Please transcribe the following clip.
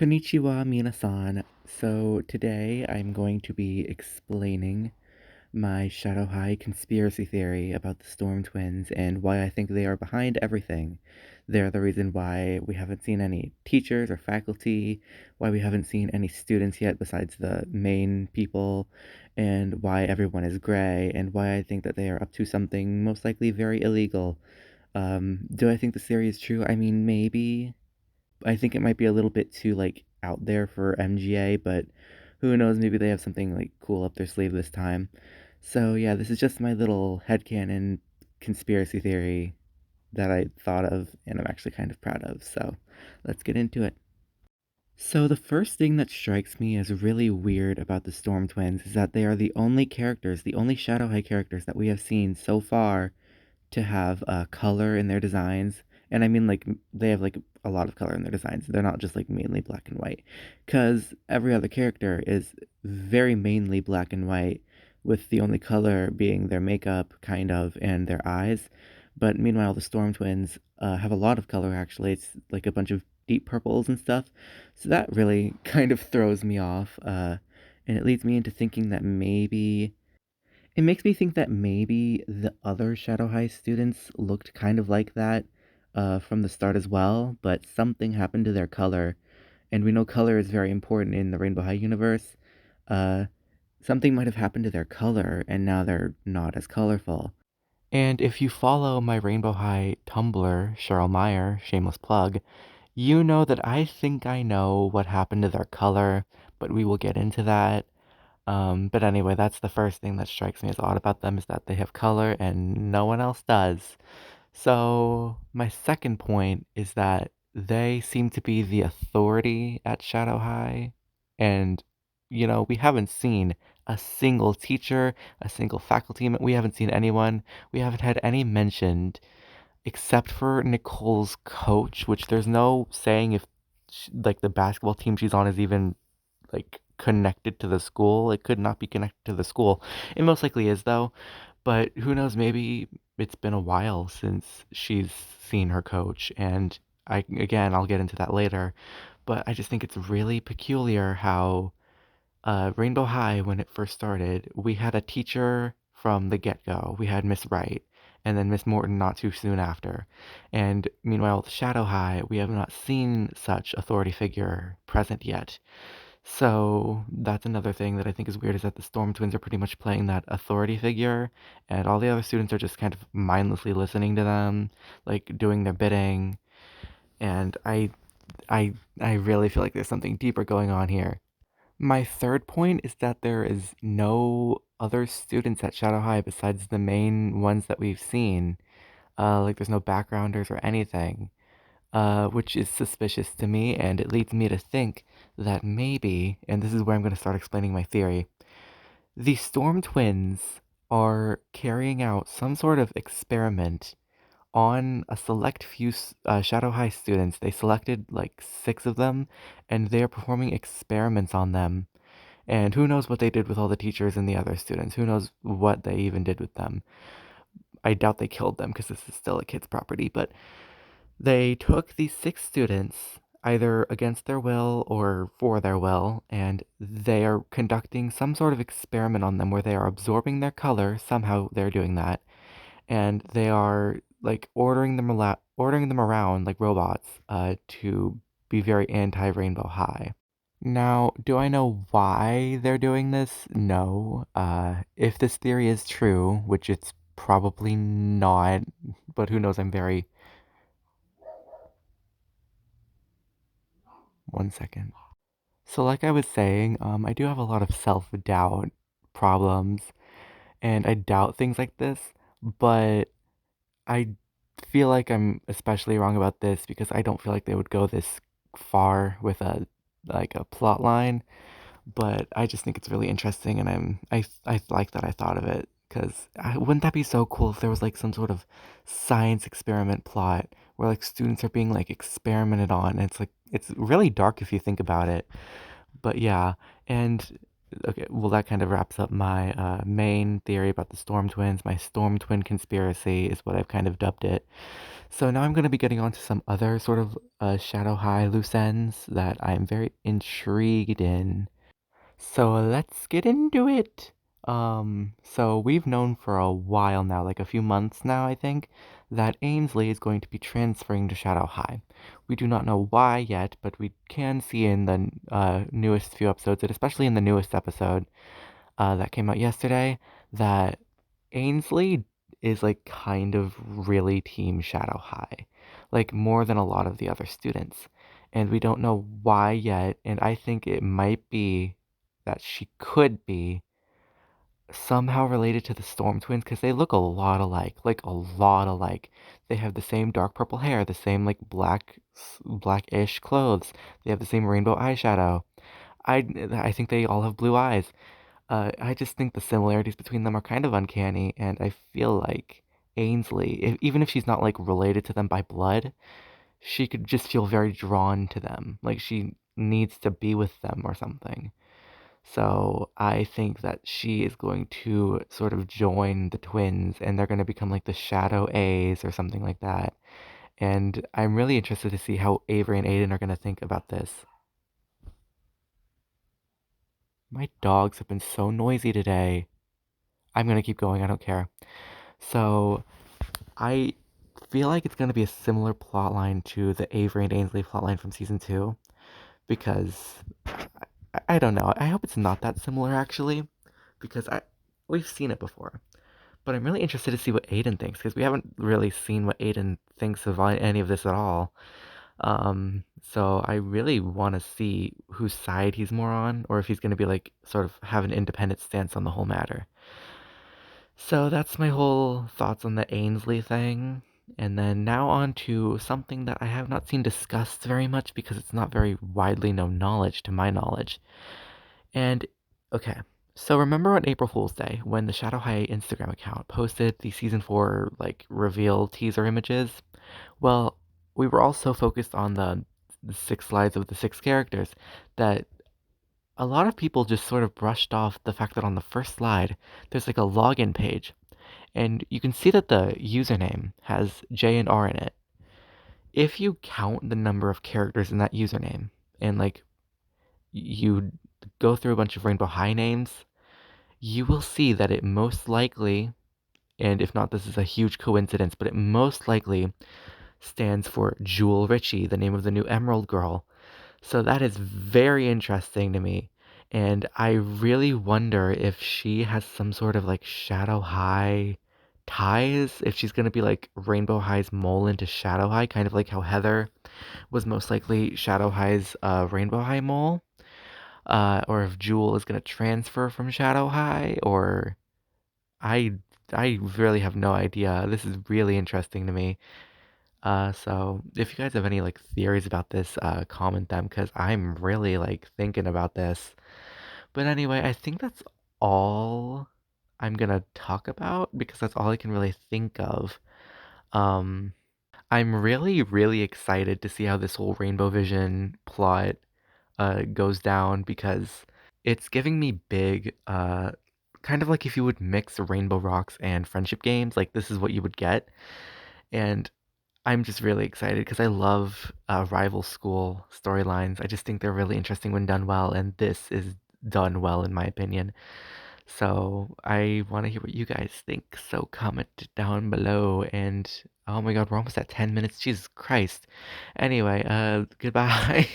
Konnichiwa, minasan. So today I'm going to be explaining my Shadow High conspiracy theory about the Storm Twins and why I think they are behind everything. They're the reason why we haven't seen any teachers or faculty, why we haven't seen any students yet besides the main people, and why everyone is gray, and why I think that they are up to something most likely very illegal. Do I think the theory is true? I mean, maybe. I think it might be a little bit too, like, out there for MGA, but who knows, maybe they have something, like, cool up their sleeve this time. So, yeah, this is just my little headcanon conspiracy theory that I thought of and I'm actually kind of proud of, so let's get into it. So the first thing that strikes me as really weird about the Storm Twins is that they are the only characters, the only Shadow High characters that we have seen so far to have, color in their designs, and I mean, like, they have, like, a lot of color in their designs. They're not just, like, mainly black and white. Because every other character is very mainly black and white, with the only color being their makeup, kind of, and their eyes. But meanwhile, the Storm Twins, have a lot of color, actually. It's, like, a bunch of deep purples and stuff. So that really kind of throws me off, and it leads me into thinking that maybe it makes me think that maybe the other Shadow High students looked kind of like that from the start as well, but something happened to their color, and we know color is very important in the Rainbow High universe. Uh, Something might have happened to their color, and now they're not as colorful. And if you follow my Rainbow High Tumblr, Cheryl Meyer, shameless plug, you know that I think I know what happened to their color, but we will get into that. But anyway, that's the first thing that strikes me as odd about them is that they have color and no one else does. So my second point is that they seem to be the authority at Shadow High. And, we haven't seen a single teacher, a single faculty, we haven't seen anyone, we haven't had any mentioned except for Nicole's coach, which there's no saying if, like, the basketball team she's on is even like connected to the school. It could not be connected to the school. It most likely is though, but who knows, maybe it's been a while since she's seen her coach and I'll get into that later, but I just think it's really peculiar how Rainbow High, when it first started, we had a teacher from the get-go. We had Miss Wright and then Miss Morton not too soon after. And meanwhile, with Shadow High, we have not seen such authority figure present yet. So that's another thing that I think is weird is that the Storm Twins are pretty much playing that authority figure, and all the other students are just kind of mindlessly listening to them, like doing their bidding. And I really feel like there's something deeper going on here. My third point is that there is no other students at Shadow High besides the main ones that we've seen. Like there's no backgrounders or anything, which is suspicious to me, and it leads me to think that maybe, and this is where I'm going to start explaining my theory, the Storm Twins are carrying out some sort of experiment on a select few Shadow High students. They selected like 6 of them, and they are performing experiments on them. And who knows what they did with all the teachers and the other students? Who knows what they even did with them? I doubt they killed them because this is still a kid's property, but they took these 6 students, either against their will or for their will, and they are conducting some sort of experiment on them where they are absorbing their color, somehow they're doing that, and they are like ordering them around like robots to be very anti-Rainbow High. Now, do I know why they're doing this? No. If this theory is true, which it's probably not, but who knows, I'm very... One second. So like I was saying, I do have a lot of self-doubt problems, and I doubt things like this, but I feel like I'm especially wrong about this because I don't feel like they would go this far with a plot line, but I just think it's really interesting, and I like that I thought of it because wouldn't that be so cool if there was like some sort of science experiment plot where like students are being like experimented on, and it's really dark if you think about it. But yeah, and Okay, well, that kind of wraps up my main theory about the Storm Twins. My Storm Twin conspiracy is what I've kind of dubbed it. So now I'm going to be getting on to some other sort of Shadow High loose ends that I'm very intrigued in. So let's get into it. So we've known for a while now, like a few months now, I think, that Ainsley is going to be transferring to Shadow High. We do not know why yet, but we can see in the newest few episodes, and especially in the newest episode that came out yesterday, that Ainsley is like kind of really Team Shadow High, like more than a lot of the other students. And we don't know why yet, and I think it might be that she could be somehow related to the Storm Twins because they look a lot alike, like a lot alike. They have the same dark purple hair, the same like blackish clothes. They have the same rainbow eyeshadow. I think they all have blue eyes. I just think the similarities between them are kind of uncanny, and I feel like Ainsley, even if she's not like related to them by blood, she could just feel very drawn to them, like she needs to be with them or something. So I think that she is going to sort of join the twins, and they're going to become like the Shadow A's or something like that. And I'm really interested to see how Avery and Aiden are going to think about this. My dogs have been so noisy today. I'm going to keep going, I don't care. So I feel like it's going to be a similar plotline to the Avery and Ainsley plotline from season two because I don't know. I hope it's not that similar actually because we've seen it before. But I'm really interested to see what Aiden thinks because we haven't really seen what Aiden thinks of any of this at all. So I really want to see whose side he's more on, or if he's going to be like sort of have an independent stance on the whole matter. So that's my whole thoughts on the Ainsley thing. And then now on to something that I have not seen discussed very much because it's not very widely known knowledge to my knowledge. And okay, so remember on April Fool's Day when the Shadow High Instagram account posted the season 4 like reveal teaser images? Well, we were all so focused on the 6 slides of the 6 characters that a lot of people just sort of brushed off the fact that on the first slide there's like a login page and you can see that the username has J and R in it. If you count the number of characters in that username and like you go through a bunch of Rainbow High names, you will see that it most likely, and if not, this is a huge coincidence, but it most likely stands for Jewel Richie, the name of the new Emerald Girl. So that is very interesting to me. And I really wonder if she has some sort of like Shadow High ties, if she's going to be like Rainbow High's mole into Shadow High, kind of like how Heather was most likely Shadow High's Rainbow High mole. Or if Jewel is going to transfer from Shadow High, or I I really have no idea. This is really interesting to me. So if you guys have any like theories about this, comment them because I'm really like thinking about this. But anyway, I think that's all I'm gonna talk about because that's all I can really think of. Um, I'm really, really excited to see how this whole Rainbow Vision plot goes down because it's giving me big kind of like if you would mix Rainbow Rocks and friendship games, like this is what you would get. And I'm just really excited because I love rival school storylines. I just think they're really interesting when done well, and this is done well in my opinion. So I want to hear what you guys think. So comment down below. And oh my god, we're almost at 10 minutes. Jesus Christ. Anyway, goodbye.